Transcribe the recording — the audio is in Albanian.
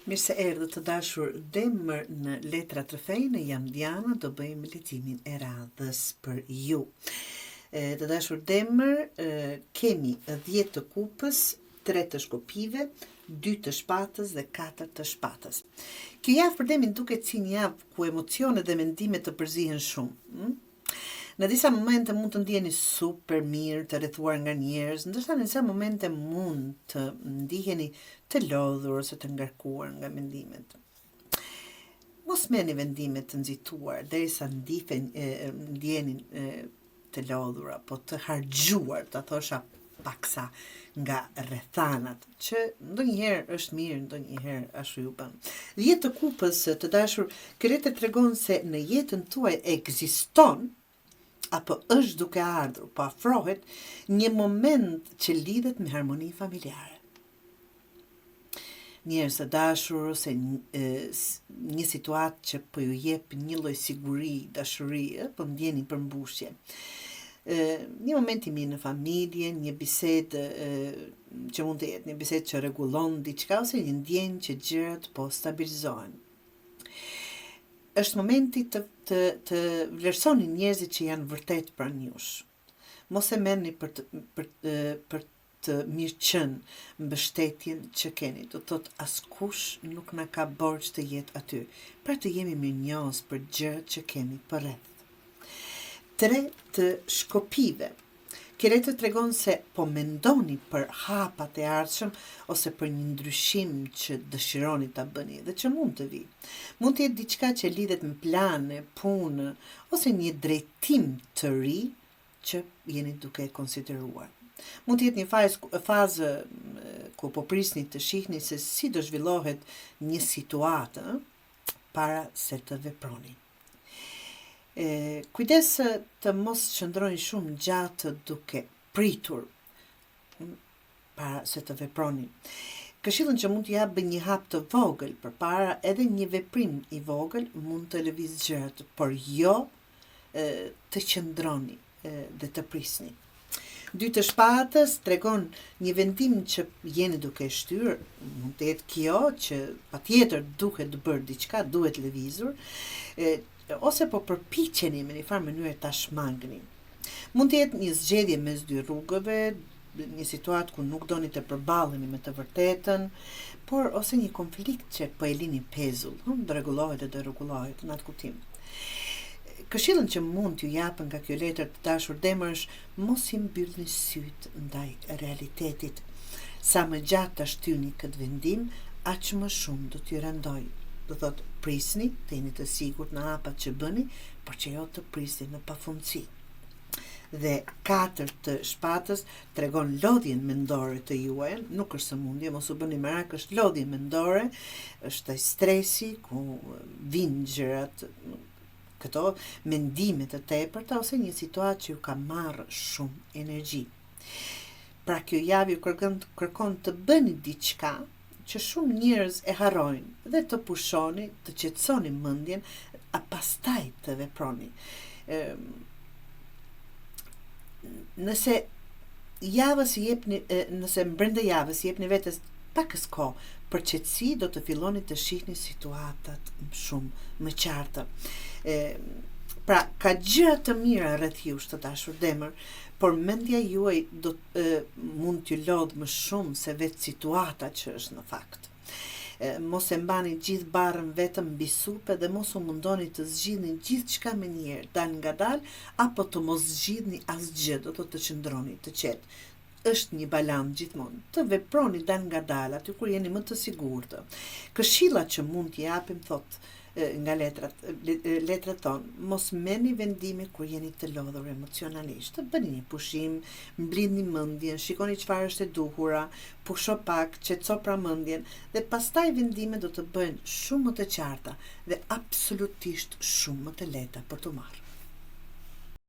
Mirë se erdhët të dashur Demër në Letra të Fejnë, jam Diana, do bëjmë leximin e radhës për ju. Të dashur Demër, kemi 10 të kupës, 3 të shkopive, 2 të shpatës dhe 4 të shpatës. Kjo javë për Demin duket si një javë ku emocionet dhe mendimet të përzihen shumë. Në disa momente mund të ndjeni super mirë, të rrethuar nga njerëz, ndërsa në disa momente mund të ndiheni të lodhur ose të ngarkuar nga mendimet. Mos merrni vendime të nxituar derisa ndjeni të lodhur apo të harxhuar, ta thosha paksa nga rrethanat, që ndonjëherë është mirë, ndonjëherë ashtu ju bën. 10 të kupës, të dashur, këtë tregon se në jetën tuaj ekziston apo është duke ardhur, po afrohet një moment që lidhet me harmoni familjare. Njerëz të dashur ose një situatë që po ju jep një lloj siguri, dashurie, po ndjeni përmbushje. Një moment i mirë në familje, një bisedë që mund të jetë një bisedë që rregullon diçka ose një ndjenjë që gjërat po stabilizohen. Është momenti të vlerësoni njerëzit që janë vërtet pranë jush. Mos e merrni për të mirëqenë mbështetjen që keni. Do thotë askush nuk na ka borxh të jetë aty. Pra të jemi mirënjohës për gjërat që kemi përreth. 3 të shkopive. Kjo tregon se po mendoni për hapat e ardhshëm ose për një ndryshim që dëshironi ta bëni dhe që mund të vi. Mund të jetë diçka që lidhet me plane, punë ose një drejtim të ri që jeni duke konsideruar. Mund të jetë një fazë ku po prisni të shihni se si do zhvillohet një situatë para se të veproni. Kujdes të mos qëndroni shumë gjatë duke pritur para se të veproni. Këshillën që mund t'ju jap një hap të vogël përpara, edhe një veprim i vogël mund të lëviz gjërat, por jo të qëndroni dhe të prisni. 2 të shpatës tregon një vendim që jeni duke shtyr, mund të jetë kjo që patjetër duhet të bërë diçka, duhet lëvizur, ose po përpiqeni me një farë mënyrë ta shmangni. Mund të jetë një zgjedhje mes 2 rrugëve, një situatë ku nuk doni të përballeni me të vërtetën, por ose një konflikt që po e lini pezull, do rregullohet dhe do rregullohet në atë kuptim. Këshillën që mund t'ju japën nga kjo letër të dashur Demër është mos i mbyllni syt ndaj realitetit. Sa më gjatë ta shtyni këtë vendim, aq më shumë do t'ju rëndoj. Do thotë prisni, të jeni të sigurt në hapat që bëni, por që jo të prisni në pafundësi. Dhe 4 të shpatës tregon lodhjen mendore të juaj, nuk është sëmundje, mos u bëni merak, është lodhje mendore, është stresi ku vijnë gjërat, këto mendime të tepërta ose një situatë që ju ka marrë shumë energji. Pra kjo javë ju kërkon të bëni diçka që shumë njerëz e harrojnë dhe të pushoni, të qetësoni mendjen, pastaj të veproni. Nëse brenda javës jepni vetes pakës kohë për qetësi, do të filloni të shihni situatat shumë më qartë. Pra, ka gjëra të mira rreth jush të dashur Demër, por mendja juaj mund t'ju lodh më shumë se vetë situata që është në fakt. Mos e mbani gjithë barrën vetëm mbi supë dhe mos u mundoni të zgjidhni gjithçka me njëherë, dal ngadal, apo të mos zgjidhni asgjë, do të qëndroni të qetë. Është një balancë gjithmonë. Të veproni dal ngadal aty kur jeni më të sigurtë. Këshillat që mund t'i japim thotë nga letrat tonë, mos merrni vendime kur jeni të lodhur emocionalisht. Të bëni një pushim, mblidhni mendjen, shikoni çfarë është e duhura, pusho pak, qetëso pra mendjen dhe pastaj vendimet do të bëhen shumë më të qarta dhe absolutisht shumë më të lehta për t'u marrë.